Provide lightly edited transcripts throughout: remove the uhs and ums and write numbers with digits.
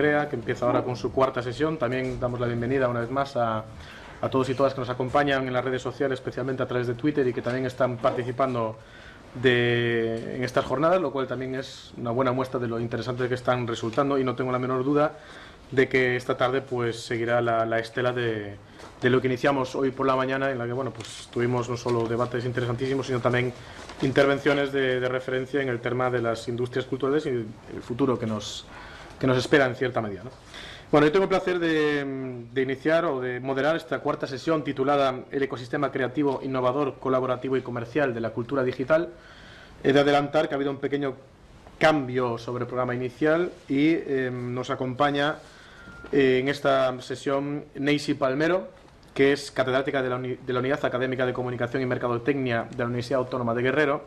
Crea, que empieza ahora con su cuarta sesión. También damos la bienvenida una vez más a todos y todas que nos acompañan en las redes sociales, especialmente a través de Twitter, y que también están participando en estas jornadas, lo cual también es una buena muestra de lo interesante que están resultando, y no tengo la menor duda de que esta tarde pues seguirá la estela de lo que iniciamos hoy por la mañana, en la que pues tuvimos no solo debates interesantísimos, sino también intervenciones de referencia en el tema de las industrias culturales y el futuro que nos espera en cierta medida, ¿no? Bueno, yo tengo el placer de iniciar o de moderar esta cuarta sesión titulada El ecosistema creativo, innovador, colaborativo y comercial de la cultura digital. He de adelantar que ha habido un pequeño cambio sobre el programa inicial y nos acompaña en esta sesión Neisy Palmero, que es catedrática de la Unidad Académica de Comunicación y Mercadotecnia de la Universidad Autónoma de Guerrero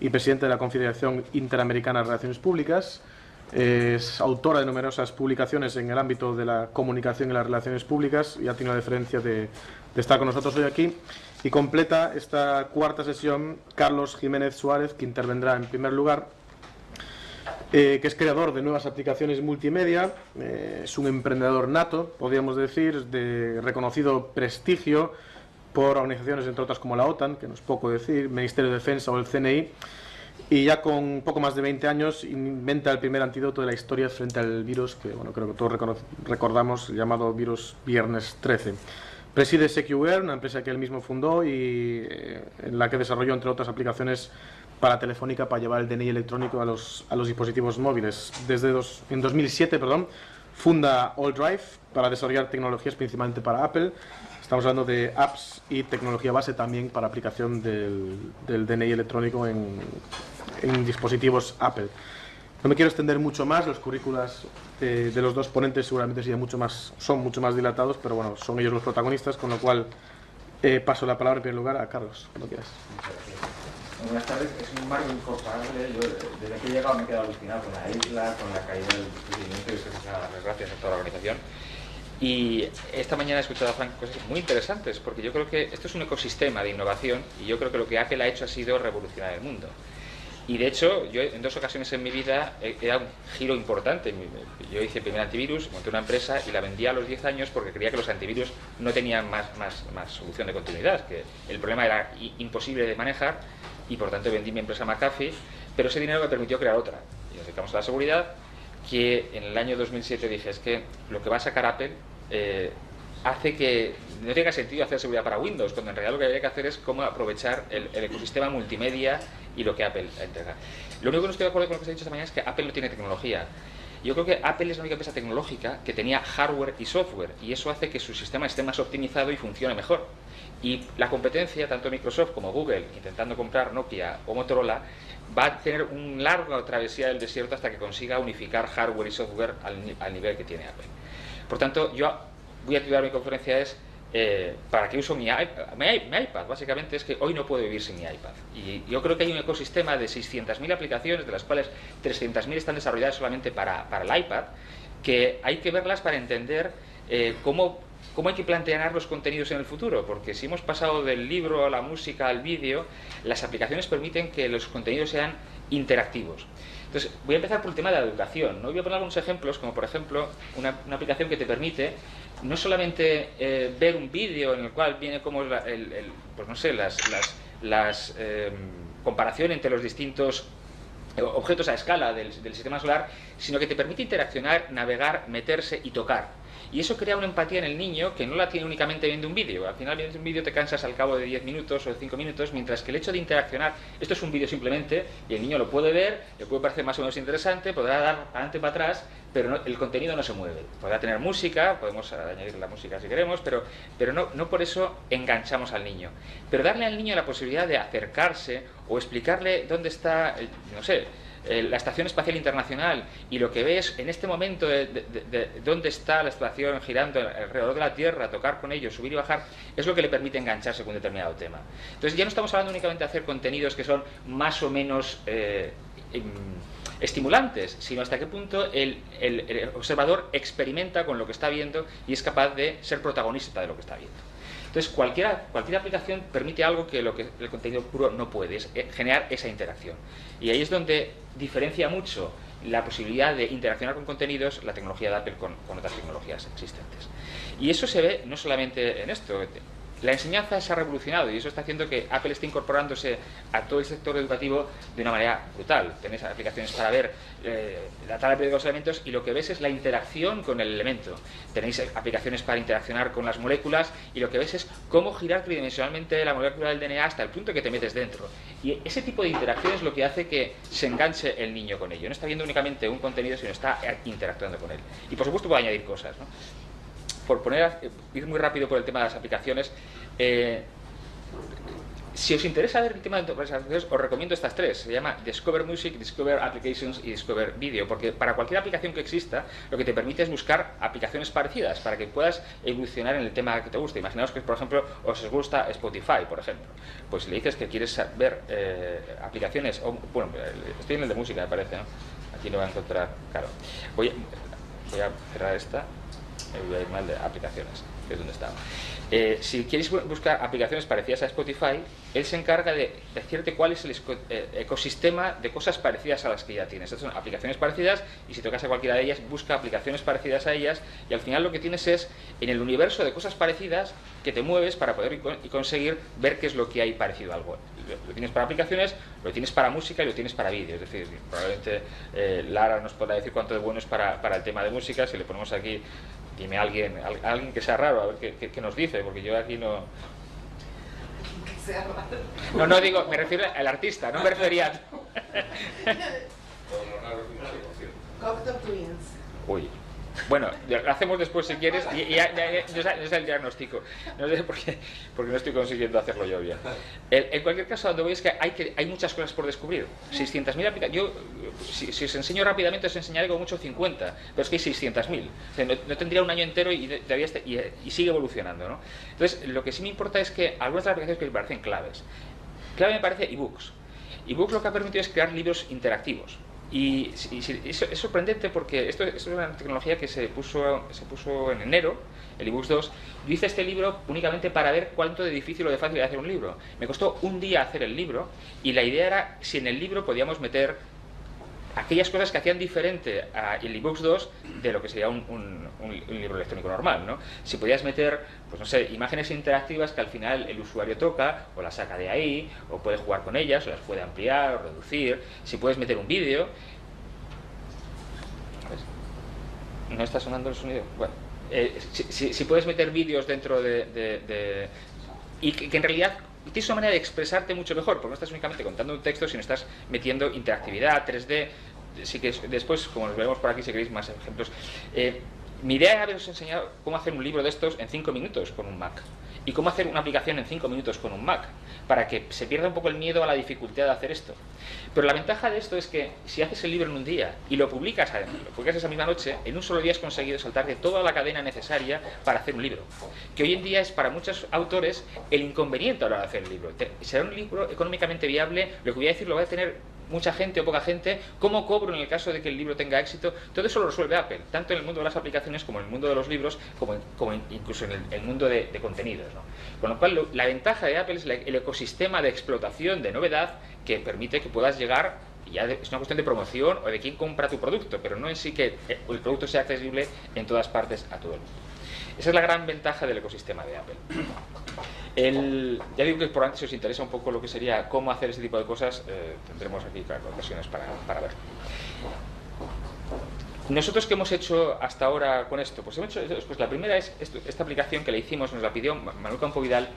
y presidente de la Confederación Interamericana de Relaciones Públicas. Es autora de numerosas publicaciones en el ámbito de la comunicación y las relaciones públicas y ha tenido la deferencia de estar con nosotros hoy aquí. Y completa esta cuarta sesión Carlos Jiménez Suárez, que intervendrá en primer lugar, que es creador de nuevas aplicaciones multimedia, es un emprendedor nato, podríamos decir, de reconocido prestigio por organizaciones, entre otras, como la OTAN, que no es poco decir, Ministerio de Defensa o el CNI, y ya con poco más de 20 años inventa el primer antídoto de la historia frente al virus que, creo que todos recordamos, llamado virus Viernes 13. Preside SecuWare, una empresa que él mismo fundó y en la que desarrolló, entre otras aplicaciones, para Telefónica, para llevar el DNI electrónico a los dispositivos móviles. En 2007, funda AllDrive para desarrollar tecnologías principalmente para Apple. Estamos hablando de apps y tecnología base también para aplicación del DNI electrónico en dispositivos Apple. No me quiero extender mucho más, los currículas de los dos ponentes seguramente son mucho más dilatados, pero son ellos los protagonistas, con lo cual paso la palabra en primer lugar a Carlos, cuando quieras. Buenas tardes, es un marco incomparable. Yo desde que he llegado me he quedado alucinado con la isla, con la caída del procedimiento, y gracias a toda la organización. Y esta mañana he escuchado a Frank cosas muy interesantes, porque yo creo que esto es un ecosistema de innovación y yo creo que lo que Apple ha hecho ha sido revolucionar el mundo. Y de hecho, yo en 2 ocasiones en mi vida he dado un giro importante. Yo hice el primer antivirus, monté una empresa y la vendí a los 10 años porque creía que los antivirus no tenían más solución de continuidad, que el problema era imposible de manejar y por tanto vendí mi empresa McAfee, pero ese dinero me permitió crear otra. Y nos dedicamos a la seguridad, que en el año 2007 dije, es que lo que va a sacar Apple hace que no tenga sentido hacer seguridad para Windows, cuando en realidad lo que había que hacer es cómo aprovechar el ecosistema multimedia y lo que Apple entrega. Lo único que no estoy de acuerdo con lo que se ha dicho esta mañana es que Apple no tiene tecnología. Yo creo que Apple es la única empresa tecnológica que tenía hardware y software, y eso hace que su sistema esté más optimizado y funcione mejor. Y la competencia, tanto Microsoft como Google, intentando comprar Nokia o Motorola, va a tener una larga travesía del desierto hasta que consiga unificar hardware y software al nivel que tiene Apple. Por tanto, yo voy a titular mi conferencia ¿para qué uso mi iPad? Básicamente es que hoy no puedo vivir sin mi iPad. Y yo creo que hay un ecosistema de 600.000 aplicaciones, de las cuales 300.000 están desarrolladas solamente para el iPad, que hay que verlas para entender cómo hay que plantear los contenidos en el futuro, porque si hemos pasado del libro a la música al vídeo, las aplicaciones permiten que los contenidos sean interactivos. Entonces, voy a empezar por el tema de la educación, ¿no? Voy a poner algunos ejemplos, como por ejemplo una aplicación que te permite no solamente ver un vídeo en el cual viene como pues no sé, las comparación entre los distintos objetos a escala del sistema solar, sino que te permite interaccionar, navegar, meterse y tocar. Y eso crea una empatía en el niño que no la tiene únicamente viendo un vídeo. Al final viendo un vídeo te cansas al cabo de 10 minutos o de 5 minutos, mientras que el hecho de interaccionar, esto es un vídeo simplemente, y el niño lo puede ver, le puede parecer más o menos interesante, podrá dar para adelante para atrás, pero el contenido no se mueve. Podrá tener música, podemos añadir la música si queremos, pero no por eso enganchamos al niño. Pero darle al niño la posibilidad de acercarse o explicarle dónde está, no sé, la Estación Espacial Internacional, y lo que ves en este momento de dónde está la estación girando alrededor de la Tierra, tocar con ellos, subir y bajar, es lo que le permite engancharse con un determinado tema. Entonces ya no estamos hablando únicamente de hacer contenidos que son más o menos estimulantes, sino hasta qué punto el observador experimenta con lo que está viendo y es capaz de ser protagonista de lo que está viendo. Entonces cualquier aplicación permite algo que el contenido puro no puede, es generar esa interacción. Y ahí es donde diferencia mucho la posibilidad de interaccionar con contenidos, la tecnología de Apple con otras tecnologías existentes. Y eso se ve no solamente en esto. La enseñanza se ha revolucionado y eso está haciendo que Apple esté incorporándose a todo el sector educativo de una manera brutal. Tenéis aplicaciones para ver la tabla periódica de los elementos y lo que ves es la interacción con el elemento. Tenéis aplicaciones para interaccionar con las moléculas y lo que ves es cómo girar tridimensionalmente la molécula del DNA hasta el punto que te metes dentro. Y ese tipo de interacción es lo que hace que se enganche el niño con ello. No está viendo únicamente un contenido, sino está interactuando con él. Y por supuesto puede añadir cosas, ¿no? Por ir muy rápido por el tema de las aplicaciones, si os interesa ver el tema de las aplicaciones, os recomiendo estas tres. Se llama Discover Music, Discover Applications y Discover Video, porque para cualquier aplicación que exista, lo que te permite es buscar aplicaciones parecidas para que puedas evolucionar en el tema que te guste. Imaginaos que, por ejemplo, os gusta Spotify, por ejemplo. Pues si le dices que quieres ver aplicaciones, bueno, estoy en el de música, me parece, ¿no? Aquí no va a encontrar, claro. Voy a cerrar esta. Voy a ir mal de aplicaciones, que es donde estaba. Si queréis buscar aplicaciones parecidas a Spotify, él se encarga de decirte cuál es el ecosistema de cosas parecidas a las que ya tienes. Estas son aplicaciones parecidas y si tocas a cualquiera de ellas, busca aplicaciones parecidas a ellas y al final lo que tienes es, en el universo de cosas parecidas, que te mueves para poder conseguir ver qué es lo que hay parecido a algo. Lo tienes para aplicaciones, lo tienes para música y lo tienes para vídeo. Es decir, probablemente Lara nos podrá decir cuánto de bueno es para el tema de música. Si le ponemos aquí, dime alguien que sea raro, a ver qué nos dice, porque yo aquí no... Que sea raro. No digo, me refiero al artista, no me refería a... Cocteau Twins. Uy. Bueno, lo hacemos después si quieres y ya es el diagnóstico. No sé porque no estoy consiguiendo hacerlo yo bien. En cualquier caso, donde voy es que hay muchas cosas por descubrir. 600.000 aplicaciones. Yo, si os enseño rápidamente, os enseñaré como mucho 50, pero es que hay 600.000. O sea, no tendría un año entero y sigue evolucionando, ¿no? Entonces, lo que sí me importa es que algunas de las aplicaciones que me parecen claves. Clave me parece ebooks. Ebooks lo que ha permitido es crear libros interactivos. Y es sorprendente porque esto es una tecnología que se puso en enero, el eBooks 2. Yo hice este libro únicamente para ver cuánto de difícil o de fácil era hacer un libro. Me costó un día hacer el libro y la idea era si en el libro podíamos meter aquellas cosas que hacían diferente el eBooks 2 de lo que sería un libro electrónico normal, ¿no? Si podías meter, pues no sé, imágenes interactivas que al final el usuario toca o las saca de ahí, o puede jugar con ellas, o las puede ampliar o reducir. Si puedes meter un vídeo... ¿No está sonando el sonido? Bueno, si puedes meter vídeos dentro y que en realidad tienes una manera de expresarte mucho mejor, porque no estás únicamente contando un texto, sino estás metiendo interactividad, 3D. Sí que después, como nos veremos por aquí, si queréis más ejemplos. Mi idea es haberos enseñado cómo hacer un libro de estos en 5 minutos con un Mac y cómo hacer una aplicación en 5 minutos con un Mac, para que se pierda un poco el miedo a la dificultad de hacer esto. Pero la ventaja de esto es que si haces el libro en un día y lo publicas esa misma noche, en un solo día has conseguido saltarte toda la cadena necesaria para hacer un libro, que hoy en día es para muchos autores el inconveniente a la hora de hacer el libro. Será un libro económicamente viable, lo que voy a decir lo va a tener mucha gente o poca gente, cómo cobro en el caso de que el libro tenga éxito. Todo eso lo resuelve Apple, tanto en el mundo de las aplicaciones como en el mundo de los libros, como incluso en el mundo de contenidos, ¿no? Con lo cual la ventaja de Apple es el ecosistema de explotación de novedad que permite que puedas llegar, ya es una cuestión de promoción o de quién compra tu producto, pero no en sí que el producto sea accesible en todas partes a todo el mundo. Esa es la gran ventaja del ecosistema de Apple. Ya digo que por antes, si os interesa un poco lo que sería cómo hacer este tipo de cosas, tendremos aquí, claro, ocasiones para verlo. ¿Nosotros qué hemos hecho hasta ahora con esto? Pues hemos hecho, pues la primera es esta aplicación que le hicimos, nos la pidió Manuel Campo Vidal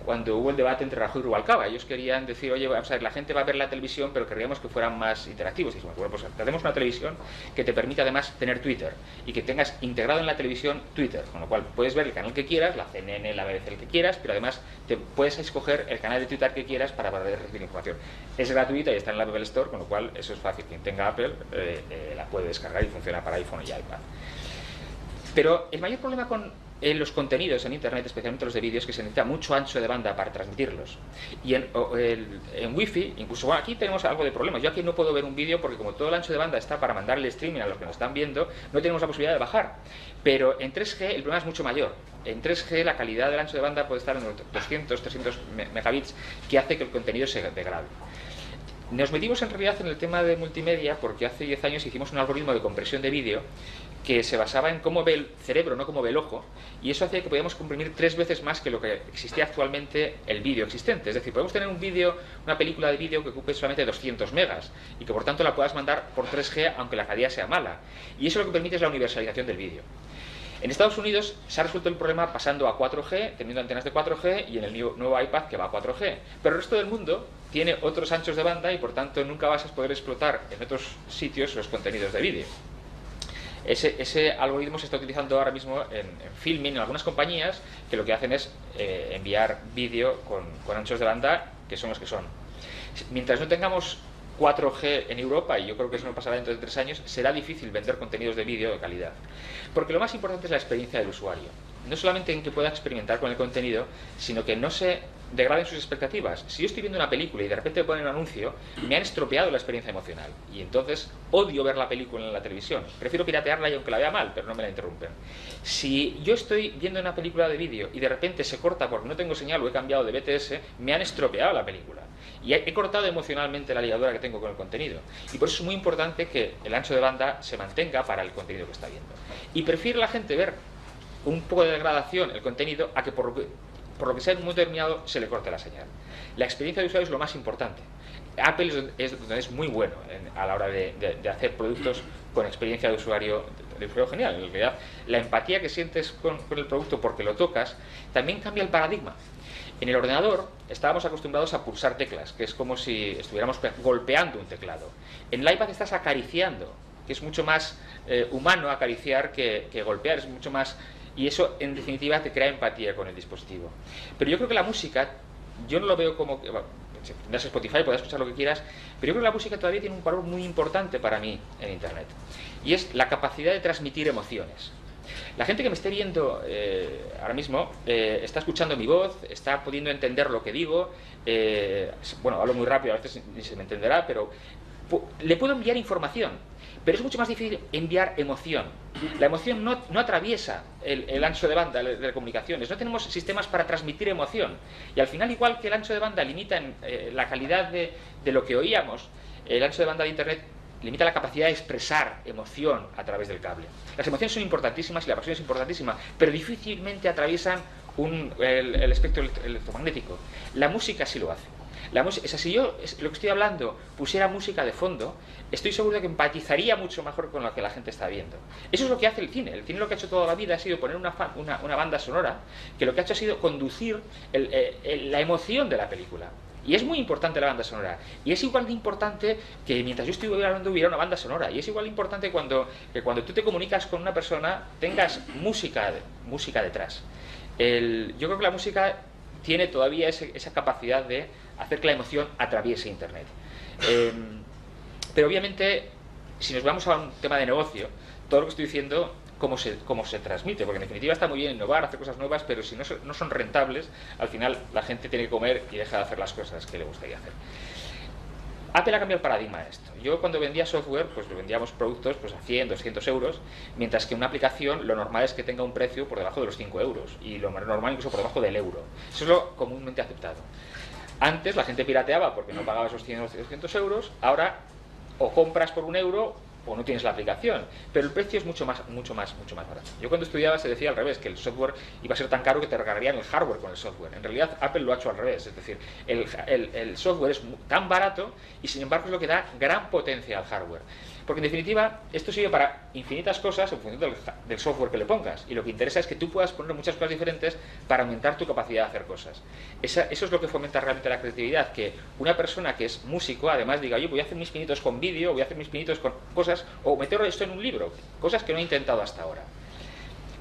cuando hubo el debate entre Rajoy y Rubalcaba. Ellos querían decir, oye, vamos a ver, la gente va a ver la televisión, pero querríamos que fueran más interactivos. Y dijimos, bueno, pues tenemos una televisión que te permite además tener Twitter y que tengas integrado en la televisión Twitter, con lo cual puedes ver el canal que quieras, la CNN, la BBC, el que quieras, pero además te puedes escoger el canal de Twitter que quieras para poder recibir información. Es gratuita y está en la Apple Store, con lo cual eso es fácil. Quien tenga Apple la puede descargar y funciona para iPhone y iPad. Pero el mayor problema con los contenidos en Internet, especialmente los de vídeos, que se necesita mucho ancho de banda para transmitirlos. Y en Wi-Fi, incluso bueno, aquí tenemos algo de problemas. Yo aquí no puedo ver un vídeo porque como todo el ancho de banda está para mandar el streaming a los que nos están viendo, no tenemos la posibilidad de bajar. Pero en 3G el problema es mucho mayor. En 3G la calidad del ancho de banda puede estar en 200, 300 megabits, que hace que el contenido se degrade. Nos metimos en realidad en el tema de multimedia porque hace 10 años hicimos un algoritmo de compresión de vídeo que se basaba en cómo ve el cerebro, no cómo ve el ojo, y eso hacía que podíamos comprimir 3 veces más que lo que existía actualmente el vídeo existente. Es decir, podemos tener un vídeo, una película de vídeo que ocupe solamente 200 megas y que por tanto la puedas mandar por 3G aunque la calidad sea mala. Y eso lo que permite es la universalización del vídeo. En Estados Unidos se ha resuelto el problema pasando a 4G, teniendo antenas de 4G y en el nuevo iPad que va a 4G. Pero el resto del mundo tiene otros anchos de banda y por tanto nunca vas a poder explotar en otros sitios los contenidos de vídeo. Ese algoritmo se está utilizando ahora mismo en filming en algunas compañías que lo que hacen es enviar vídeo con anchos de banda que son los que son. Mientras no tengamos 4G en Europa, y yo creo que eso no pasará dentro de 3 años, será difícil vender contenidos de vídeo de calidad. Porque lo más importante es la experiencia del usuario. No solamente en que pueda experimentar con el contenido, sino que no se degraden sus expectativas. Si yo estoy viendo una película y de repente me ponen un anuncio, me han estropeado la experiencia emocional. Y entonces odio ver la película en la televisión. Prefiero piratearla y aunque la vea mal, pero no me la interrumpen. Si yo estoy viendo una película de vídeo y de repente se corta porque no tengo señal o he cambiado de BTS, me han estropeado la película. Y he cortado emocionalmente la ligadura que tengo con el contenido. Y por eso es muy importante que el ancho de banda se mantenga para el contenido que está viendo. Y prefiere la gente ver un poco de degradación el contenido a que por lo que sea en un momento determinado se le corte la señal. La experiencia de usuario es lo más importante. Apple es muy bueno a la hora de hacer productos con experiencia de usuario genial. En realidad, la empatía que sientes con el producto porque lo tocas también cambia el paradigma. En el ordenador estábamos acostumbrados a pulsar teclas, que es como si estuviéramos golpeando un teclado. En el iPad estás acariciando, que es mucho más humano acariciar que golpear, es mucho más... Y eso, en definitiva, te crea empatía con el dispositivo. Pero yo creo que la música, yo no lo veo como... Bueno, si tendrás Spotify, podrás escuchar lo que quieras, pero yo creo que la música todavía tiene un valor muy importante para mí en Internet. Y es la capacidad de transmitir emociones. La gente que me esté viendo ahora mismo está escuchando mi voz, está pudiendo entender lo que digo. Bueno, hablo muy rápido, a veces ni se me entenderá, pero le puedo enviar información. Pero es mucho más difícil enviar emoción. La emoción no atraviesa el ancho de banda de comunicaciones. No tenemos sistemas para transmitir emoción. Y al final, igual que el ancho de banda limita la calidad de lo que oíamos, el ancho de banda de Internet limita la capacidad de expresar emoción a través del cable. Las emociones son importantísimas y la pasión es importantísima, pero difícilmente atraviesan el espectro electromagnético. La música sí lo hace. Si yo lo que estoy hablando pusiera música de fondo, estoy seguro de que empatizaría mucho mejor con lo que la gente está viendo. Eso es lo que hace el cine. El cine lo que ha hecho toda la vida ha sido poner una banda sonora que lo que ha hecho ha sido conducir la emoción de la película. Y es muy importante la banda sonora. Y es igual de importante que mientras yo estoy hablando hubiera una banda sonora. Y es igual de importante que cuando tú te comunicas con una persona tengas música detrás. Yo creo que la música tiene todavía esa capacidad de hacer que la emoción atraviese Internet. Pero obviamente, si nos vamos a un tema de negocio, todo lo que estoy diciendo, cómo se transmite, porque en definitiva está muy bien innovar, hacer cosas nuevas, pero si no son rentables, al final la gente tiene que comer y deja de hacer las cosas que le gustaría hacer. Apple ha cambiado el paradigma de esto. Yo cuando vendía software, pues le vendíamos productos pues, a 100, 200 euros, mientras que una aplicación lo normal es que tenga un precio por debajo de los 5 euros, y lo normal incluso por debajo del euro. Eso es lo comúnmente aceptado. Antes la gente pirateaba porque no pagaba esos 100 o 200 euros, ahora o compras por 1 euro o no tienes la aplicación, pero el precio es mucho más barato. Yo cuando estudiaba se decía al revés, que el software iba a ser tan caro que te regalarían el hardware con el software. En realidad Apple lo ha hecho al revés, es decir, el software es tan barato y sin embargo es lo que da gran potencia al hardware. Porque en definitiva esto sirve para infinitas cosas en función del software que le pongas, y lo que interesa es que tú puedas poner muchas cosas diferentes para aumentar tu capacidad de hacer cosas. Eso es lo que fomenta realmente la creatividad, que una persona que es músico además diga, yo voy a hacer mis pinitos con vídeo, voy a hacer mis pinitos con cosas, o meter esto en un libro, cosas que no he intentado hasta ahora.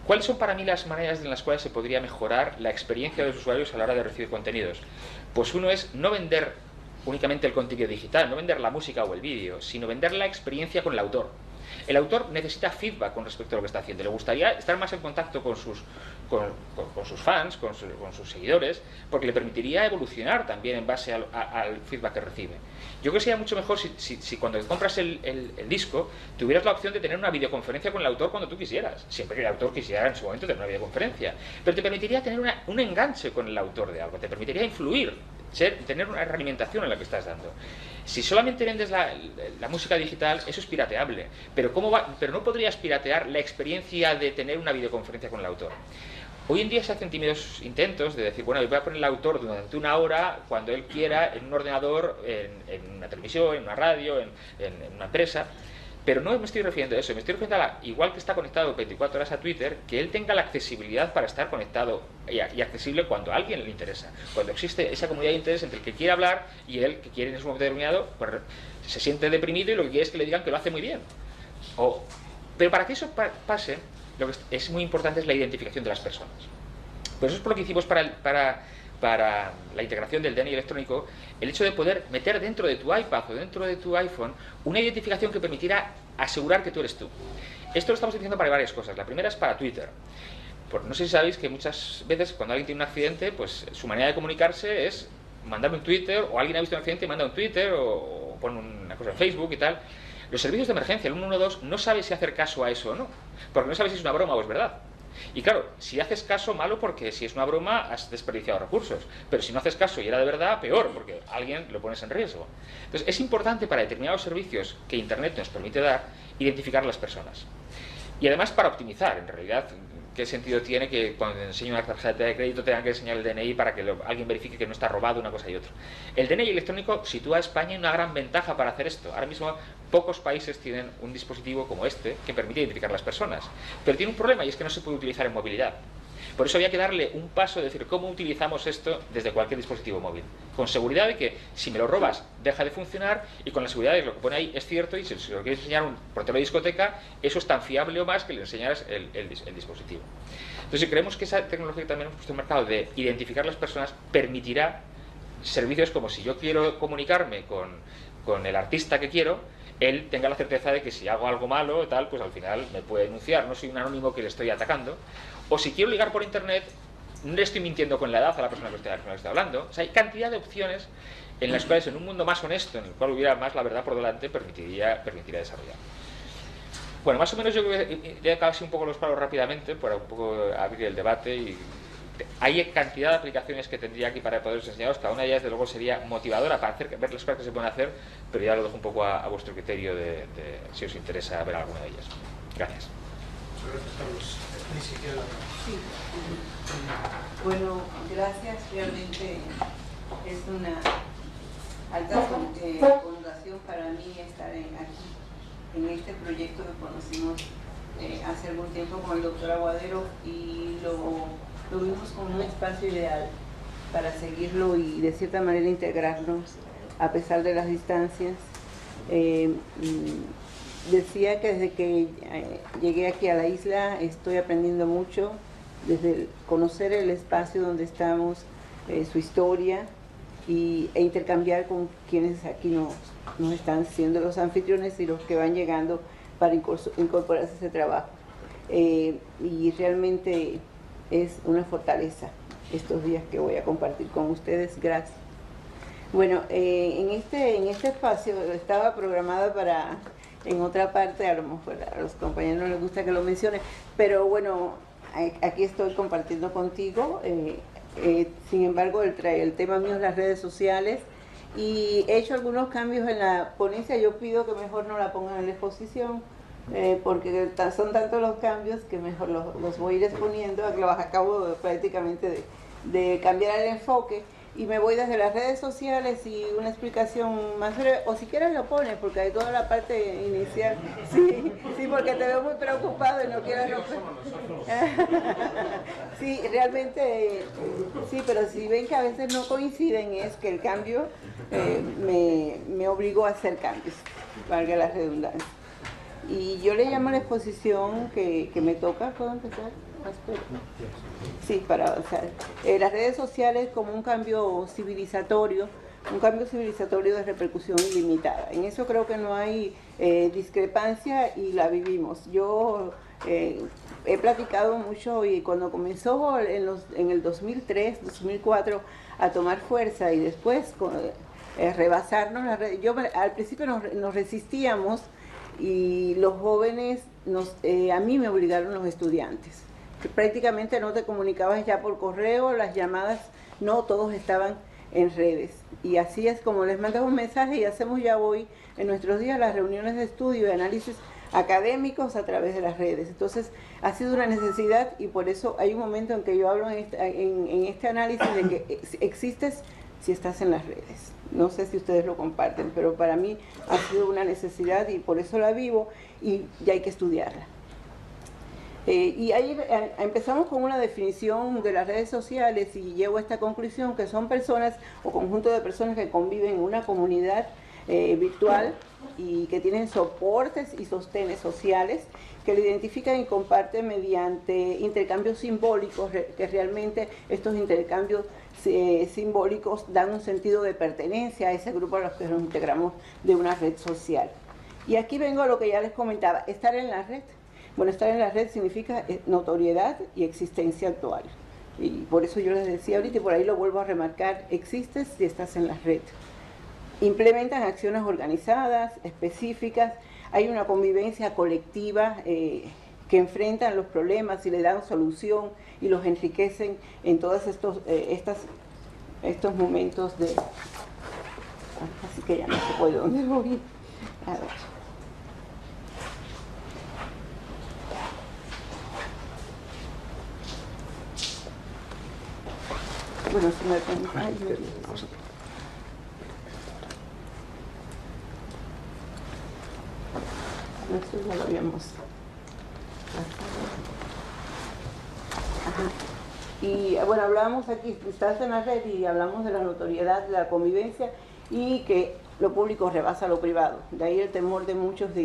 ¿Cuáles son para mí las maneras en las cuales se podría mejorar la experiencia de los usuarios a la hora de recibir contenidos? Pues uno es no vender únicamente el contenido digital, no vender la música o el vídeo, sino vender la experiencia con el autor. El autor necesita feedback con respecto a lo que está haciendo. Le gustaría estar más en contacto con sus fans, con sus seguidores, porque le permitiría evolucionar también en base al feedback que recibe. Yo creo que sería mucho mejor si cuando compras el disco tuvieras la opción de tener una videoconferencia con el autor cuando tú quisieras, siempre que el autor quisiera en su momento tener una videoconferencia, pero te permitiría tener un enganche con el autor de algo, te permitiría influir tener una realimentación en la que estás dando. Si solamente vendes la música digital, eso es pirateable, pero no podrías piratear la experiencia de tener una videoconferencia con el autor. Hoy en día se hacen tímidos intentos de decir, bueno, voy a poner al autor durante una hora, cuando él quiera, en un ordenador, en una televisión, en una radio, en una empresa. Pero no me estoy refiriendo a eso, me estoy refiriendo a igual que está conectado 24 horas a Twitter, que él tenga la accesibilidad para estar conectado y accesible cuando a alguien le interesa. Cuando existe esa comunidad de interés entre el que quiere hablar y él que quiere en ese momento determinado, pues se siente deprimido y lo que quiere es que le digan que lo hace muy bien. Pero para que eso pase, lo que es muy importante es la identificación de las personas. Pues eso es por lo que hicimos para la integración del DNI electrónico, el hecho de poder meter dentro de tu iPad o dentro de tu iPhone una identificación que permitirá asegurar que tú eres tú. Esto lo estamos diciendo para varias cosas. La primera es para Twitter. No sé si sabéis que muchas veces cuando alguien tiene un accidente, pues su manera de comunicarse es mandarme un Twitter, o alguien ha visto un accidente y manda un Twitter, o pone una cosa en Facebook y tal. Los servicios de emergencia, el 112, no sabe si hacer caso a eso o no, porque no sabe si es una broma o es verdad. Y claro, si haces caso, malo, porque si es una broma has desperdiciado recursos, pero si no haces caso y era de verdad, peor, porque alguien lo pones en riesgo. Entonces es importante para determinados servicios que Internet nos permite dar, identificar a las personas. Y además para optimizar, en realidad, ¿qué sentido tiene que cuando enseño una tarjeta de crédito tengan que enseñar el DNI para que alguien verifique que no está robado una cosa y otra? El DNI electrónico sitúa a España en una gran ventaja para hacer esto. Ahora mismo pocos países tienen un dispositivo como este que permite identificar a las personas, pero tiene un problema y es que no se puede utilizar en movilidad. Por eso había que darle un paso de decir cómo utilizamos esto desde cualquier dispositivo móvil, con seguridad de que si me lo robas deja de funcionar, y con la seguridad de que lo que pone ahí es cierto, y si lo quieres enseñar a un portero de discoteca, eso es tan fiable o más que le enseñaras el dispositivo. Entonces creemos que esa tecnología que también hemos puesto en el mercado de identificar a las personas permitirá servicios como si yo quiero comunicarme con el artista que quiero, él tenga la certeza de que si hago algo malo tal, pues al final me puede denunciar, no soy un anónimo que le estoy atacando. O si quiero ligar por internet, no le estoy mintiendo con la edad a la persona con la que estoy hablando. O sea, hay cantidad de opciones en las cuales, en un mundo más honesto, en el cual hubiera más la verdad por delante, permitiría desarrollar. Bueno, más o menos yo creo que ya casi un poco los palos rápidamente para un poco abrir el debate. Y hay cantidad de aplicaciones que tendría aquí para poderos enseñaros. Cada una de ellas, desde luego, sería motivadora para ver las cosas que se pueden hacer, pero ya lo dejo un poco a vuestro criterio de si os interesa ver alguna de ellas. Gracias. Gracias, Carlos. Sí. Bueno, gracias. Realmente es una alta connotación para mí estar aquí, en este proyecto que conocimos hace algún tiempo con el doctor Aguadero, y lo vimos como un espacio ideal para seguirlo y de cierta manera integrarnos a pesar de las distancias. Decía que desde que llegué aquí a la isla estoy aprendiendo mucho, desde conocer el espacio donde estamos, su historia, e intercambiar con quienes aquí nos están siendo los anfitriones y los que van llegando para incorporarse a ese trabajo. Y realmente es una fortaleza estos días que voy a compartir con ustedes. Gracias. Bueno, en este espacio estaba programada para, en otra parte, a lo mejor a los compañeros no les gusta que lo mencione, pero bueno, aquí estoy compartiendo contigo. Sin embargo, el tema mío es las redes sociales, y he hecho algunos cambios en la ponencia. Yo pido que mejor no la pongan en la exposición, porque son tantos los cambios que mejor los voy a ir exponiendo. Acabo prácticamente de cambiar el enfoque, y me voy desde las redes sociales y una explicación más breve, o si quieres lo pones, porque hay toda la parte inicial. Sí, porque te veo muy preocupado y no quiero... Sí, realmente, sí, pero si ven que a veces no coinciden, es que el cambio me obligó a hacer cambios, valga la redundancia. Y yo le llamo a la exposición que me toca. ¿Puedo empezar? Sí, para avanzar. Las redes sociales como un cambio civilizatorio de repercusión ilimitada. En eso creo que no hay discrepancia, y la vivimos. Yo he platicado mucho, y cuando comenzó en el 2003, 2004 a tomar fuerza, y después rebasarnos las redes. Al principio nos resistíamos, y los jóvenes, a mí me obligaron los estudiantes, que prácticamente no te comunicabas ya por correo, las llamadas, no todos estaban en redes. Y así es como les mandamos un mensaje y hacemos ya hoy en nuestros días las reuniones de estudio y análisis académicos a través de las redes. Entonces ha sido una necesidad y por eso hay un momento en que yo hablo en este análisis de que existes si estás en las redes. No sé si ustedes lo comparten, pero para mí ha sido una necesidad y por eso la vivo y ya hay que estudiarla. Y ahí empezamos con una definición de las redes sociales y llego a esta conclusión que son personas o conjunto de personas que conviven en una comunidad virtual y que tienen soportes y sostenes sociales que lo identifican y comparten mediante intercambios simbólicos, que realmente estos intercambios simbólicos dan un sentido de pertenencia a ese grupo a los que nos integramos de una red social. Y aquí vengo a lo que ya les comentaba, estar en la red. Bueno, estar en la red significa notoriedad y existencia actual. Y por eso yo les decía ahorita, y por ahí lo vuelvo a remarcar, existes si estás en la red. Implementan acciones organizadas, específicas, hay una convivencia colectiva que enfrentan los problemas y le dan solución y los enriquecen en todos estos momentos de... Así que ya no sé por dónde voy. A ver. Bueno, si me permiten... Esto ya lo habíamos... Ajá. Y bueno, hablábamos aquí, estás en la red y hablamos de la notoriedad, de la convivencia y que lo público rebasa lo privado. De ahí el temor de muchos de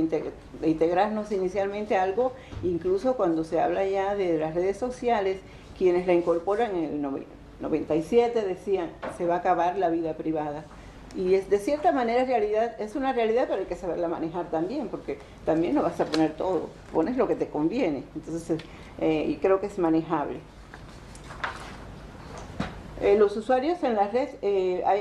integrarnos inicialmente a algo, incluso cuando se habla ya de las redes sociales, quienes la incorporan en el 97 decían, se va a acabar la vida privada. Y es, de cierta manera es una realidad, pero hay que saberla manejar también, porque también no vas a poner todo, pones lo que te conviene. Entonces, y creo que es manejable. Los usuarios en la red,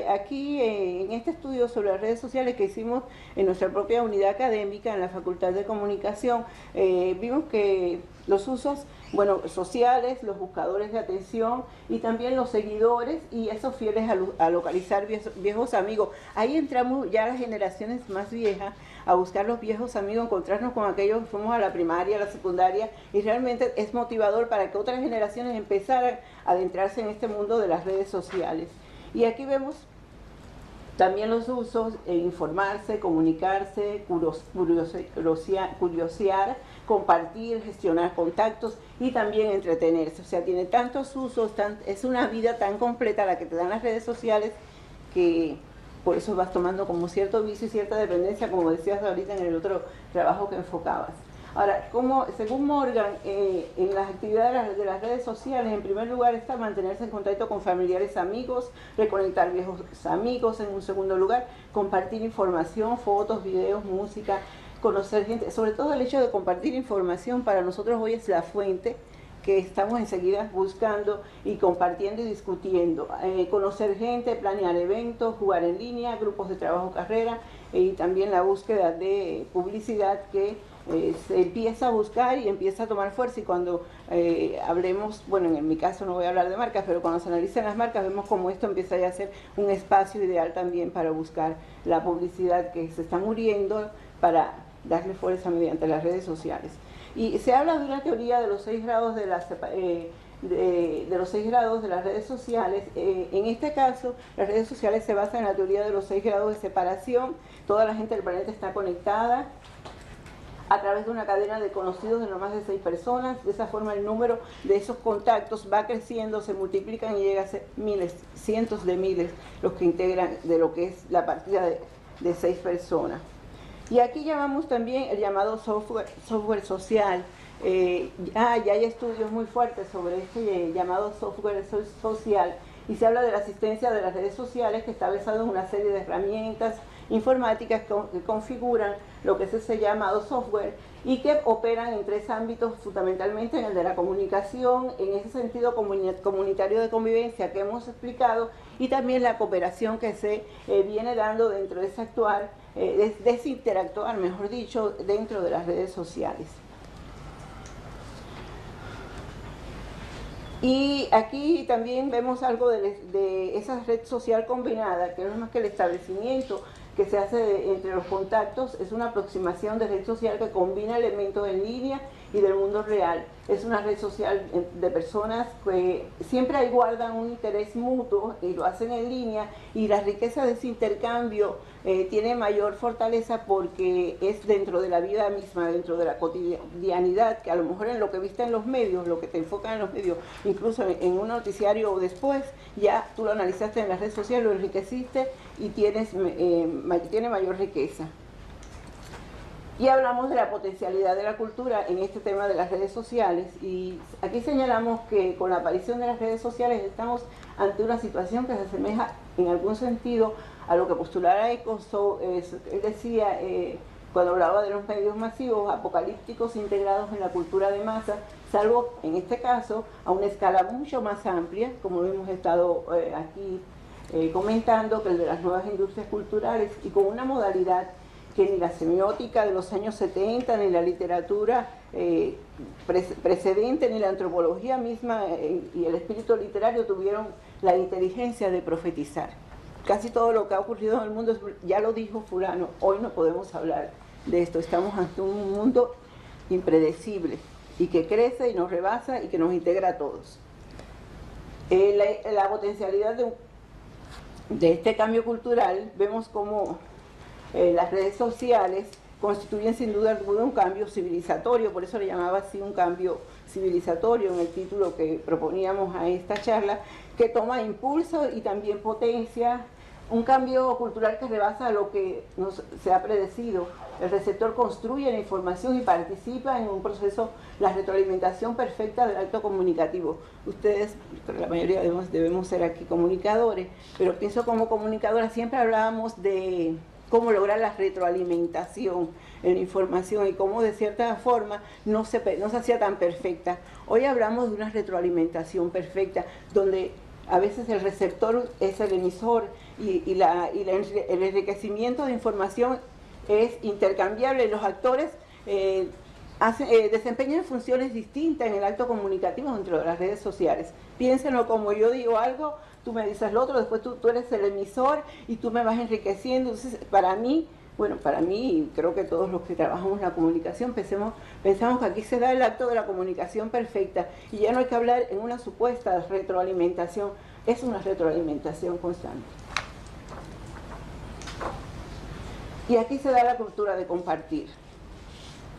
aquí en este estudio sobre las redes sociales que hicimos en nuestra propia unidad académica en la Facultad de Comunicación, vimos que los usos, bueno, sociales, los buscadores de atención y también los seguidores y esos fieles a localizar viejos amigos. Ahí entramos ya las generaciones más viejas a buscar los viejos amigos, encontrarnos con aquellos que fuimos a la primaria, a la secundaria, y realmente es motivador para que otras generaciones empezaran a adentrarse en este mundo de las redes sociales. Y aquí vemos también los usos, informarse, comunicarse, curiosear, compartir, gestionar contactos y también entretenerse. O sea, tiene tantos usos, es una vida tan completa la que te dan las redes sociales que por eso vas tomando como cierto vicio y cierta dependencia, como decías ahorita en el otro trabajo que enfocabas. Ahora, según Morgan, en las actividades de las redes sociales, en primer lugar está mantenerse en contacto con familiares, amigos, reconectar viejos amigos. En un segundo lugar, compartir información, fotos, videos, música, conocer gente. Sobre todo el hecho de compartir información para nosotros hoy es la fuente que estamos enseguida buscando y compartiendo y discutiendo. Conocer gente, planear eventos, jugar en línea, grupos de trabajo, carrera y también la búsqueda de publicidad que se empieza a buscar y empieza a tomar fuerza. Y cuando hablemos, bueno, en mi caso no voy a hablar de marcas, pero cuando se analicen las marcas vemos cómo esto empieza ya a ser un espacio ideal también para buscar la publicidad que se está muriendo para darle fuerza mediante las redes sociales. Y se habla de una teoría de los 6 grados de las los 6 grados de las redes sociales. En este caso, las redes sociales se basan en la teoría de los 6 grados de separación. Toda la gente del planeta está conectada a través de una cadena de conocidos de no más de 6 personas. De esa forma el número de esos contactos va creciendo, se multiplican y llega a ser miles, cientos de miles los que integran de lo que es la partida de 6 personas. Y aquí llamamos también el llamado software social. Ya hay estudios muy fuertes sobre este llamado software social y se habla de la asistencia de las redes sociales, que está basado en una serie de herramientas informáticas que configuran lo que es ese llamado software y que operan en 3 ámbitos, fundamentalmente en el de la comunicación, en ese sentido comunitario de convivencia que hemos explicado, y también la cooperación que se viene dando dentro de ese actuar, de ese interactuar, mejor dicho, dentro de las redes sociales. Y aquí también vemos algo de esa red social combinada, que no es más que el establecimiento que se hace entre los contactos, es una aproximación de red social que combina elementos en línea y del mundo real. Es una red social de personas que siempre ahí guardan un interés mutuo y lo hacen en línea, y la riqueza de ese intercambio tiene mayor fortaleza porque es dentro de la vida misma, dentro de la cotidianidad, que a lo mejor en lo que viste en los medios, lo que te enfocan en los medios, incluso en un noticiario o después, ya tú lo analizaste en la red social, lo enriqueciste y tiene mayor riqueza. Y hablamos de la potencialidad de la cultura en este tema de las redes sociales, y aquí señalamos que con la aparición de las redes sociales estamos ante una situación que se asemeja en algún sentido a lo que postulara Ecoso. Él decía, cuando hablaba de los medios masivos, apocalípticos integrados en la cultura de masa, salvo en este caso a una escala mucho más amplia, como hemos estado aquí comentando, que el de las nuevas industrias culturales, y con una modalidad que ni la semiótica de los años 70, ni la literatura precedente, ni la antropología misma y el espíritu literario tuvieron la inteligencia de profetizar. Casi todo lo que ha ocurrido en el mundo, ya lo dijo fulano, hoy no podemos hablar de esto, estamos ante un mundo impredecible y que crece y nos rebasa y que nos integra a todos. La potencialidad de este cambio cultural, vemos como las redes sociales constituyen sin duda alguna un cambio civilizatorio, por eso le llamaba así un cambio civilizatorio en el título que proponíamos a esta charla, que toma impulso y también potencia un cambio cultural que rebasa lo que se ha predecido. El receptor construye la información y participa en un proceso, la retroalimentación perfecta del acto comunicativo. Ustedes, la mayoría debemos ser aquí comunicadores, pero pienso como comunicadora, siempre hablábamos de cómo lograr la retroalimentación en la información y cómo de cierta forma no se hacía tan perfecta. Hoy hablamos de una retroalimentación perfecta, donde a veces el receptor es el emisor y el enriquecimiento de información es intercambiable. Los actores desempeñan funciones distintas en el acto comunicativo dentro de las redes sociales. Piénsenlo, como yo digo algo, tú me dices lo otro, después tú eres el emisor y tú me vas enriqueciendo. Entonces, para mí, y creo que todos los que trabajamos en la comunicación pensamos que aquí se da el acto de la comunicación perfecta y ya no hay que hablar en una supuesta retroalimentación, es una retroalimentación constante. Y aquí se da la cultura de compartir.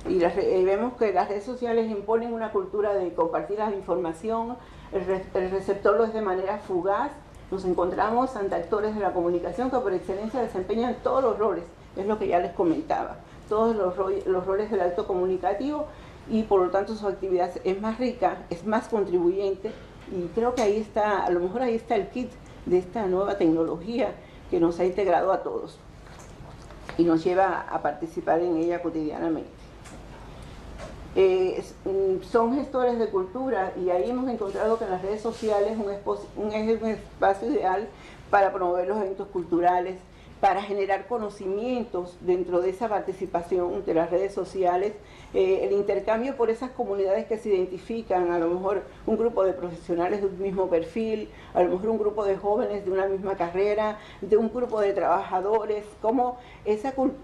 Y vemos que las redes sociales imponen una cultura de compartir la información, el receptor lo es de manera fugaz. Nos encontramos ante actores de la comunicación que por excelencia desempeñan todos los roles, es lo que ya les comentaba, todos los roles del acto comunicativo, y por lo tanto su actividad es más rica, es más contribuyente, y creo que ahí está, a lo mejor ahí está el kit de esta nueva tecnología que nos ha integrado a todos y nos lleva a participar en ella cotidianamente. Son gestores de cultura, y ahí hemos encontrado que en las redes sociales es un espacio ideal para promover los eventos culturales, para generar conocimientos dentro de esa participación de las redes sociales, el intercambio por esas comunidades que se identifican, a lo mejor un grupo de profesionales de un mismo perfil, a lo mejor un grupo de jóvenes de una misma carrera, de un grupo de trabajadores, cómo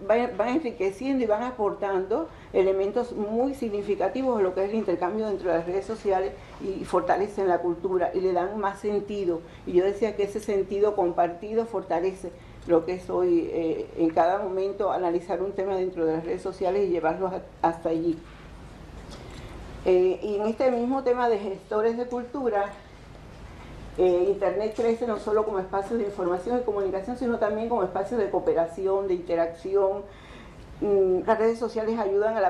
van enriqueciendo y van aportando elementos muy significativos de lo que es el intercambio dentro de las redes sociales, y fortalecen la cultura y le dan más sentido. Y yo decía que ese sentido compartido fortalece lo que es hoy en cada momento analizar un tema dentro de las redes sociales y llevarlos hasta allí. Y en este mismo tema de gestores de cultura, Internet crece no solo como espacio de información y comunicación, sino también como espacio de cooperación, de interacción. Las redes sociales ayudan a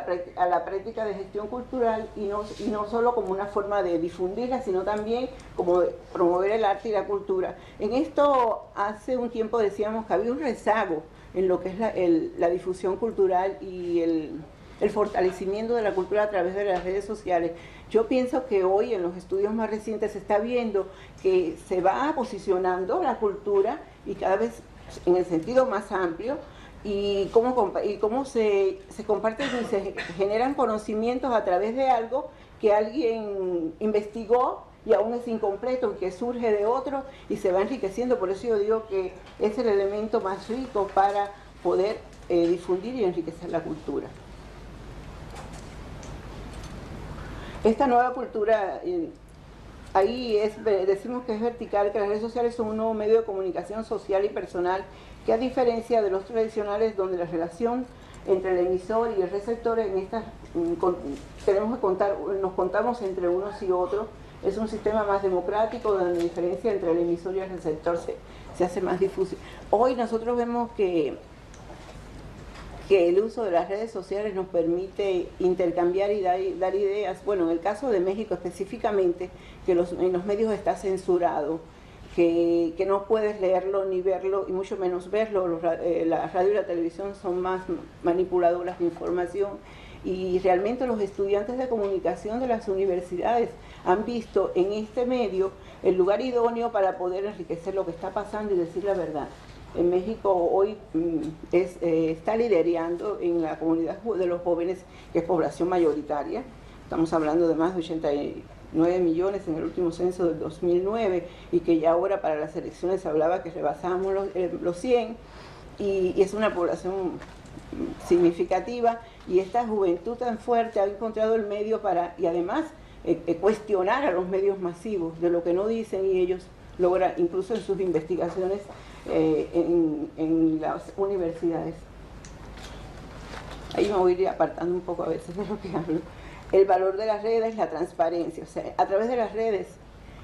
la práctica de gestión cultural, y no solo como una forma de difundirla, sino también como de promover el arte y la cultura. En esto hace un tiempo decíamos que había un rezago en lo que es la difusión cultural y el fortalecimiento de la cultura a través de las redes sociales. Yo pienso que hoy en los estudios más recientes se está viendo que se va posicionando la cultura, y cada vez en el sentido más amplio, y cómo se comparten y se generan conocimientos a través de algo que alguien investigó y aún es incompleto, que surge de otro y se va enriqueciendo. Por eso yo digo que es el elemento más rico para poder difundir y enriquecer la cultura. Esta nueva cultura, ahí decimos que es vertical, que las redes sociales son un nuevo medio de comunicación social y personal, que a diferencia de los tradicionales, donde la relación entre el emisor y el receptor, nos contamos entre unos y otros, es un sistema más democrático, donde la diferencia entre el emisor y el receptor se hace más difusa. Hoy nosotros vemos que el uso de las redes sociales nos permite intercambiar y dar ideas. Bueno, en el caso de México específicamente, que en los medios está censurado, que no puedes leerlo ni verlo, y mucho menos verlo. La radio y la televisión son más manipuladoras de información, y realmente los estudiantes de comunicación de las universidades han visto en este medio el lugar idóneo para poder enriquecer lo que está pasando y decir la verdad. En México hoy está liderando en la comunidad de los jóvenes, que es población mayoritaria. Estamos hablando de más de 89 millones en el último censo del 2009, y que ya ahora para las elecciones se hablaba que rebasábamos los 100, y es una población significativa, y esta juventud tan fuerte ha encontrado el medio para, y además, cuestionar a los medios masivos de lo que no dicen, y ellos logran, incluso en sus investigaciones en las universidades. Ahí me voy a ir apartando un poco a veces de lo que hablo. El valor de las redes, la transparencia, o sea, a través de las redes,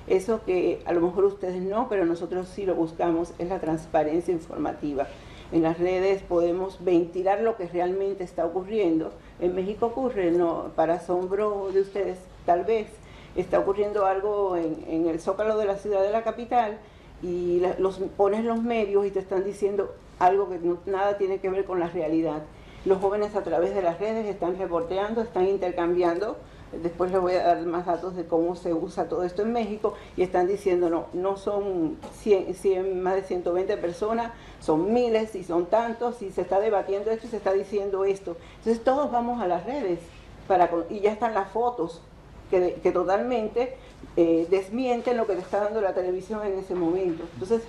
eso que a lo mejor ustedes no, pero nosotros sí lo buscamos, es la transparencia informativa. En las redes podemos ventilar lo que realmente está ocurriendo. En México ocurre, no, para asombro de ustedes, tal vez, está ocurriendo algo en el Zócalo de la ciudad de la capital, y pones los medios y te están diciendo algo que nada tiene que ver con la realidad. Los jóvenes a través de las redes están reporteando, están intercambiando. Después les voy a dar más datos de cómo se usa todo esto en México, y están diciendo no son 100, más de 120 personas, son miles y son tantos, y se está debatiendo esto y se está diciendo esto. Entonces todos vamos a las redes y ya están las fotos que totalmente desmienten lo que te está dando la televisión en ese momento. Entonces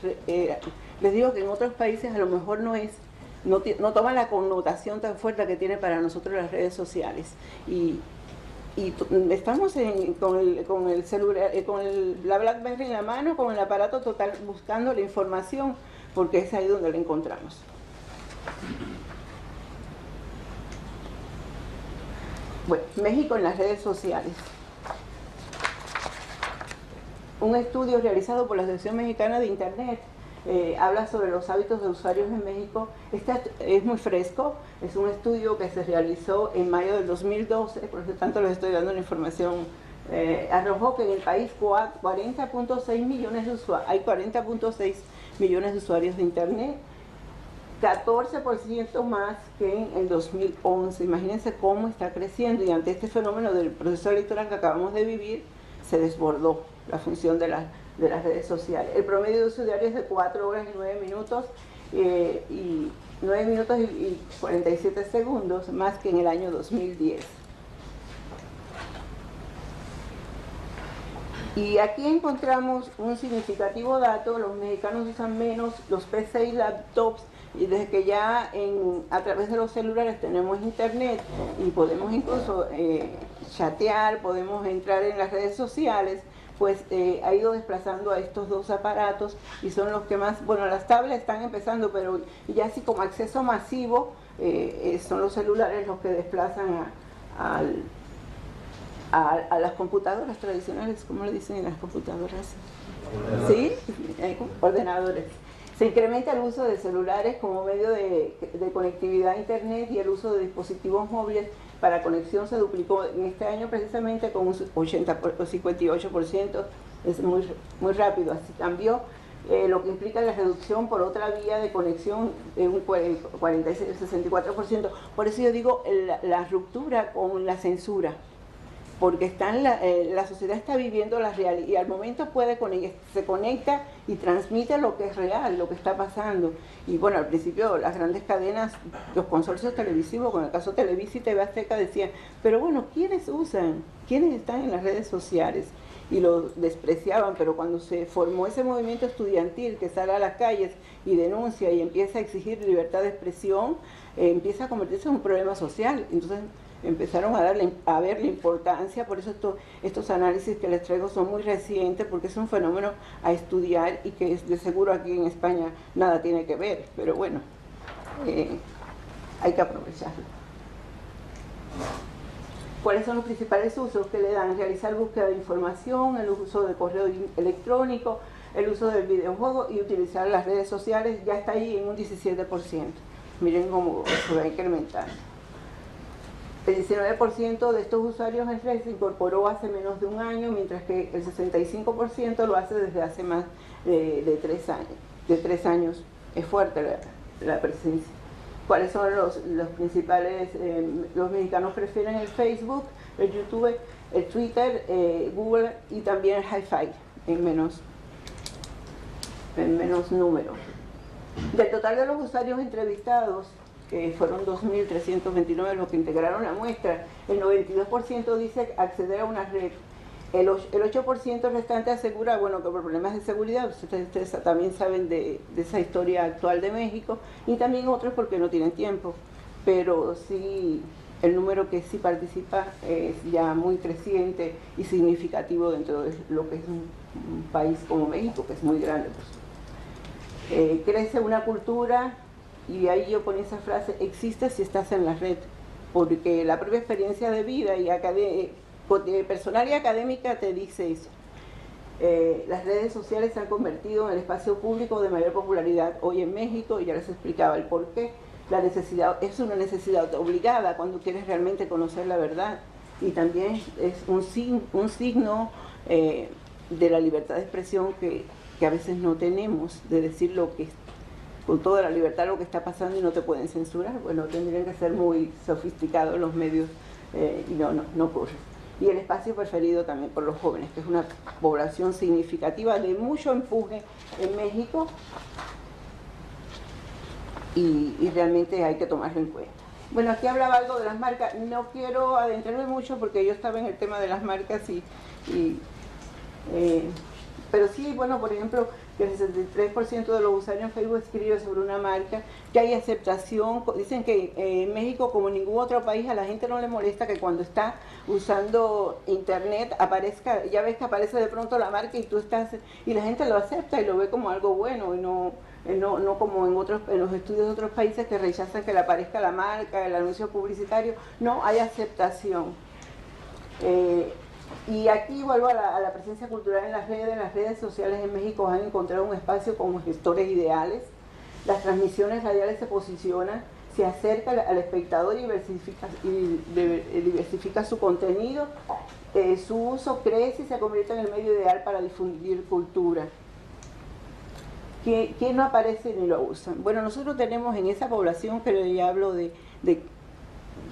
les digo que en otros países a lo mejor no toma la connotación tan fuerte que tiene para nosotros las redes sociales, y estamos con el celular, la BlackBerry en la mano, con el aparato total, buscando la información, porque es ahí donde la encontramos. Bueno, México en las redes sociales. Un estudio realizado por la Asociación Mexicana de Internet habla sobre los hábitos de usuarios en México. Este es muy fresco, es un estudio que se realizó en mayo del 2012, por lo tanto les estoy dando la información. Arrojó que en el país 40.6 millones de usuarios, hay 40.6 millones de usuarios de Internet, 14% más que en el 2011. Imagínense cómo está creciendo, y ante este fenómeno del proceso electoral que acabamos de vivir, se desbordó la función de las redes sociales. El promedio de uso diario es de 4 horas y 9 minutos, y 9 minutos y 47 segundos, más que en el año 2010. Y aquí encontramos un significativo dato: los mexicanos usan menos los PC y laptops, y desde que ya a través de los celulares tenemos internet y podemos incluso chatear, podemos entrar en las redes sociales, pues ha ido desplazando a estos dos aparatos, y son los que más, bueno, las tablets están empezando, pero ya así como acceso masivo, son los celulares los que desplazan a las computadoras tradicionales. ¿Cómo le dicen en las computadoras? ¿Sí? Ordenadores. Se incrementa el uso de celulares como medio de conectividad a Internet, y el uso de dispositivos móviles para conexión se duplicó en este año precisamente con un 58%, es muy rápido. Así cambió, lo que implica la reducción por otra vía de conexión de un 64%. Por eso yo digo la ruptura con la censura. porque la sociedad está viviendo la realidad y al momento se conecta y transmite lo que es real, lo que está pasando. Y bueno, al principio las grandes cadenas, los consorcios televisivos, con el caso Televisa y TV Azteca, decían, pero bueno, ¿quiénes están en las redes sociales? Y lo despreciaban, pero cuando se formó ese movimiento estudiantil que sale a las calles y denuncia y empieza a exigir libertad de expresión, empieza a convertirse en un problema social. Entonces empezaron a ver la importancia, por eso estos análisis que les traigo son muy recientes, porque es un fenómeno a estudiar y que de seguro aquí en España nada tiene que ver, pero bueno, hay que aprovecharlo. ¿Cuáles son los principales usos que le dan? Realizar búsqueda de información, el uso de correo electrónico, el uso del videojuego y utilizar las redes sociales, ya está ahí en un 17%. Miren cómo se va incrementando. El 19% de estos usuarios en red se incorporó hace menos de un año, mientras que el 65% lo hace desde hace más de 3 años. De 3 años es fuerte la presencia. ¿Cuáles son los principales? Los mexicanos prefieren el Facebook, el YouTube, el Twitter, Google y también el Hi-Fi en menos número. Del total de los usuarios entrevistados, que fueron 2.329 los que integraron la muestra, el 92% dice acceder a una red. El 8% restante asegura, bueno, que por problemas de seguridad, ustedes también saben de esa historia actual de México, y también otros porque no tienen tiempo, pero sí, el número que sí participa es ya muy creciente y significativo dentro de lo que es un país como México, que es muy grande. Pues. Crece una cultura, y ahí yo ponía esa frase, existe si estás en la red, porque la propia experiencia de vida y personal y académica te dice eso. Las redes sociales se han convertido en el espacio público de mayor popularidad hoy en México, y ya les explicaba el por qué. La necesidad es una necesidad obligada cuando quieres realmente conocer la verdad, y también es un signo de la libertad de expresión que a veces no tenemos, de decir con toda la libertad lo que está pasando y no te pueden censurar. Bueno, tendrían que ser muy sofisticados los medios y no ocurre. Y el espacio preferido también por los jóvenes, que es una población significativa de mucho empuje en México, y realmente hay que tomarlo en cuenta. Bueno, aquí hablaba algo de las marcas, no quiero adentrarme mucho porque yo estaba en el tema de las marcas, pero sí, bueno, por ejemplo, que el 63% de los usuarios en Facebook escribe sobre una marca, que hay aceptación. Dicen que en México, como en ningún otro país, a la gente no le molesta que cuando está usando internet aparezca, ya ves que aparece de pronto la marca y la gente lo acepta y lo ve como algo bueno, y no como en los estudios de otros países que rechazan que le aparezca la marca, el anuncio publicitario. No, hay aceptación. Y aquí vuelvo a la presencia cultural en las redes sociales en México han encontrado un espacio como gestores ideales. Las transmisiones radiales se posicionan, se acerca al espectador y diversifica su contenido, su uso crece y se convierte en el medio ideal para difundir cultura. ¿Quién no aparece ni lo usa? Bueno, nosotros tenemos en esa población que ya hablo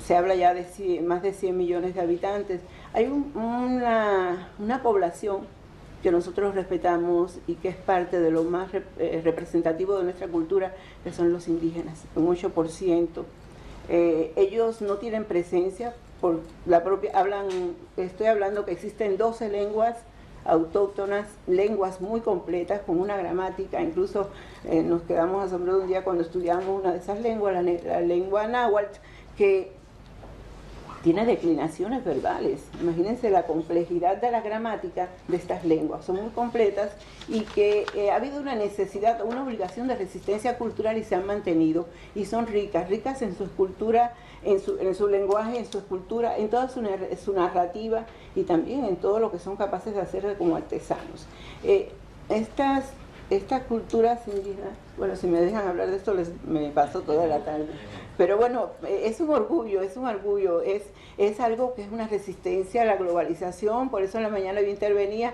se habla ya de más de 100 millones de habitantes. Hay una población que nosotros respetamos y que es parte de lo más representativo de nuestra cultura, que son los indígenas, un 8%. Ellos no tienen presencia por la propia, estoy hablando que existen 12 lenguas autóctonas, lenguas muy completas, con una gramática. Incluso nos quedamos asombrados un día cuando estudiamos una de esas lenguas, la lengua náhuatl, que tiene declinaciones verbales. Imagínense la complejidad de la gramática de estas lenguas, son muy completas, y que ha habido una necesidad, una obligación de resistencia cultural, y se han mantenido, y son ricas en su escultura, en su lenguaje, en su escultura, en toda su narrativa, y también en todo lo que son capaces de hacer como artesanos. Estas culturas indígenas, bueno, si me dejan hablar de esto me paso toda la tarde, pero bueno, es un orgullo, es algo que es una resistencia a la globalización. Por eso en la mañana yo intervenía,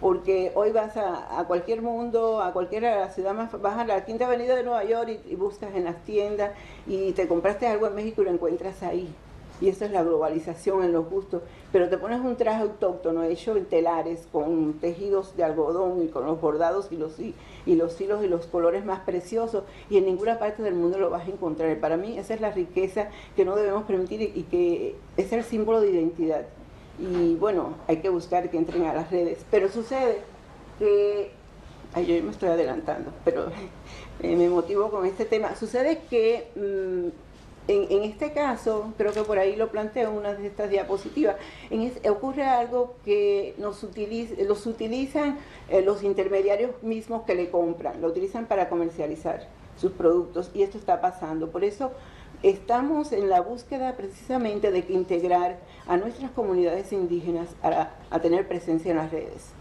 porque hoy vas a cualquier mundo, a la ciudad más, vas a la Quinta Avenida de Nueva York y buscas en las tiendas, y te compraste algo en México y lo encuentras ahí. y eso es la globalización en los gustos, pero te pones un traje autóctono hecho en telares con tejidos de algodón y con los bordados y los hilos y los colores más preciosos, y en ninguna parte del mundo lo vas a encontrar. Y para mí esa es la riqueza que no debemos permitir y que es el símbolo de identidad. Y bueno, hay que buscar que entren a las redes, pero sucede que, ay, yo me estoy adelantando, pero me motivo con este tema. Sucede que en este caso, creo que por ahí lo planteo en una de estas diapositivas, ocurre algo que los utilizan los intermediarios mismos que le compran, lo utilizan para comercializar sus productos, y esto está pasando. Por eso estamos en la búsqueda precisamente de integrar a nuestras comunidades indígenas a tener presencia en las redes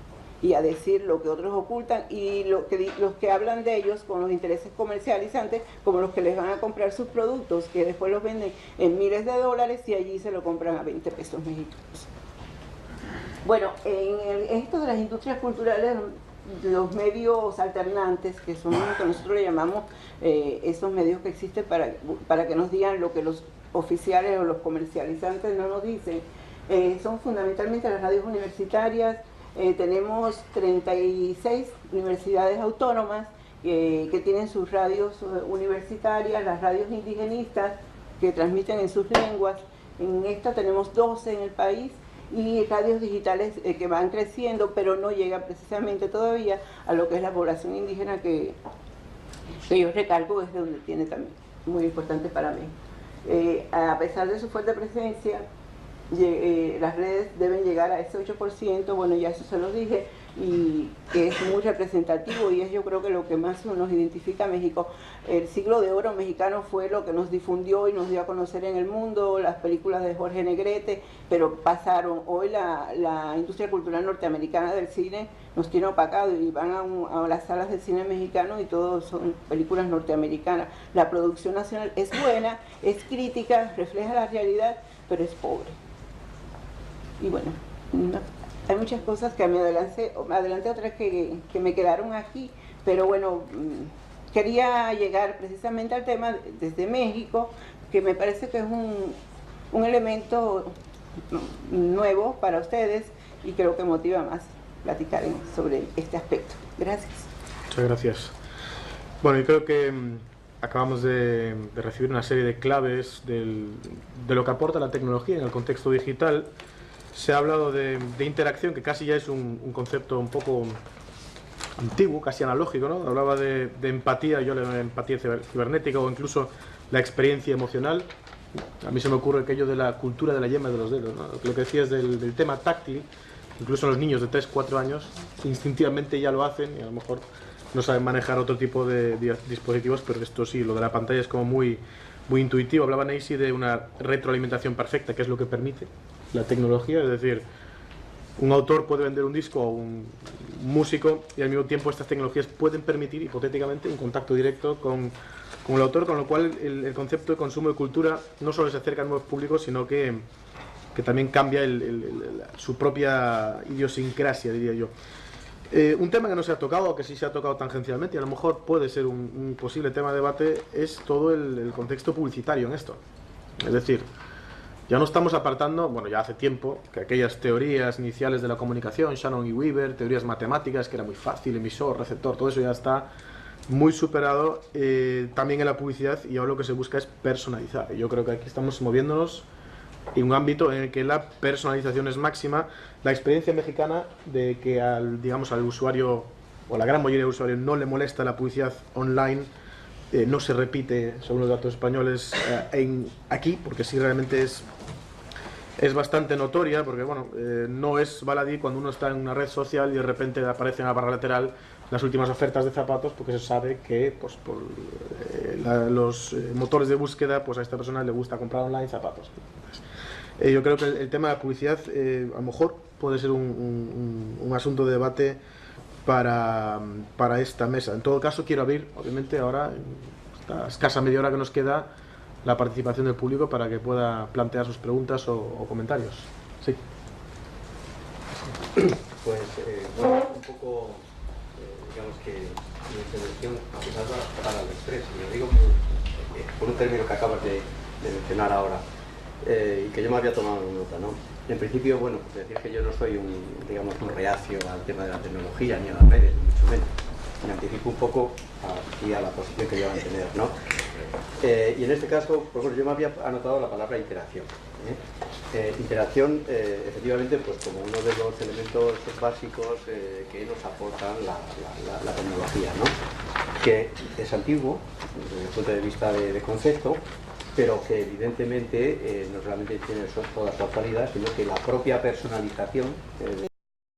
y a decir lo que otros ocultan, y los que hablan de ellos con los intereses comercializantes, como los que les van a comprar sus productos, que después los venden en miles de dólares y allí se lo compran a 20 pesos mexicanos. Bueno, en esto de las industrias culturales, los medios alternantes, que son lo que nosotros le llamamos esos medios que existen para que nos digan lo que los oficiales o los comercializantes no nos dicen, son fundamentalmente las radios universitarias. Tenemos 36 universidades autónomas que tienen sus radios universitarias, las radios indigenistas que transmiten en sus lenguas. En esta tenemos 12 en el país, y radios digitales que van creciendo, pero no llegan precisamente todavía a lo que es la población indígena, que yo recalco es de donde tiene también, muy importante para mí. A pesar de su fuerte presencia, las redes deben llegar a ese 8%, bueno, ya eso se lo dije, y que es muy representativo, y es, yo creo, que lo que más nos identifica a México. El siglo de oro mexicano fue lo que nos difundió y nos dio a conocer en el mundo, las películas de Jorge Negrete, pero pasaron. Hoy la industria cultural norteamericana del cine nos tiene opacado, y van a las salas de cine mexicano y todo son películas norteamericanas. La producción nacional es buena, es crítica, refleja la realidad, pero es pobre. Y bueno, hay muchas cosas que me adelanté otras que me quedaron aquí, pero bueno, quería llegar precisamente al tema desde México, que me parece que es un elemento nuevo para ustedes, y creo que motiva más platicar sobre este aspecto. Gracias. Muchas gracias. Bueno, yo creo que acabamos de recibir una serie de claves de lo que aporta la tecnología en el contexto digital. Se ha hablado de interacción, que casi ya es un concepto un poco antiguo, casi analógico, ¿no? Hablaba de empatía, yo le llamo empatía cibernética, o incluso la experiencia emocional. A mí se me ocurre aquello de la cultura de la yema de los dedos, ¿no? Lo que decías del tema táctil, incluso los niños de 3-4 años instintivamente ya lo hacen, y a lo mejor no saben manejar otro tipo de dispositivos, pero esto sí, lo de la pantalla es como muy intuitivo. Hablaba Neisy de una retroalimentación perfecta, que es lo que permite la tecnología, es decir, un autor puede vender un disco a un músico, y al mismo tiempo estas tecnologías pueden permitir hipotéticamente un contacto directo con el autor, con lo cual el concepto de consumo de cultura no solo se acerca a nuevos públicos, sino que también cambia su propia idiosincrasia, diría yo. Un tema que no se ha tocado, o que sí se ha tocado tangencialmente, y a lo mejor puede ser un posible tema de debate, es todo el contexto publicitario en esto. Es decir, ya no estamos apartando, bueno, ya hace tiempo, que aquellas teorías iniciales de la comunicación, Shannon y Weaver, teorías matemáticas, que era muy fácil, emisor, receptor, todo eso ya está muy superado también en la publicidad, y ahora lo que se busca es personalizar. Y yo creo que aquí estamos moviéndonos en un ámbito en el que la personalización es máxima. La experiencia mexicana de que al usuario, o la gran mayoría de usuarios, no le molesta la publicidad online, no se repite, según los datos españoles, aquí, porque sí realmente es bastante notoria, porque bueno, no es baladí cuando uno está en una red social y de repente aparece en la barra lateral las últimas ofertas de zapatos, porque se sabe que pues, por los motores de búsqueda, pues a esta persona le gusta comprar online zapatos. Yo creo que el tema de la publicidad a lo mejor puede ser un asunto de debate para esta mesa. En todo caso, quiero abrir, obviamente, ahora, en esta escasa media hora que nos queda, la participación del público para que pueda plantear sus preguntas o comentarios. Sí. Pues, bueno, un poco, digamos que mi intervención quizás para el express, y lo digo por un término que acabas de mencionar ahora. y que yo me había tomado nota, ¿no? En principio, bueno, decir que yo no soy digamos, un reacio al tema de la tecnología ni a las redes, ni mucho menos. Me anticipo un poco aquí a la posición que yo voy a tener, ¿no? Y en este caso, pues bueno, yo me había anotado la palabra interacción. Interacción, efectivamente, pues como uno de los elementos básicos que nos aportan la tecnología, ¿no? Que es antiguo, desde el punto de vista de concepto, pero que evidentemente no solamente tiene toda su actualidad, sino que la propia personalización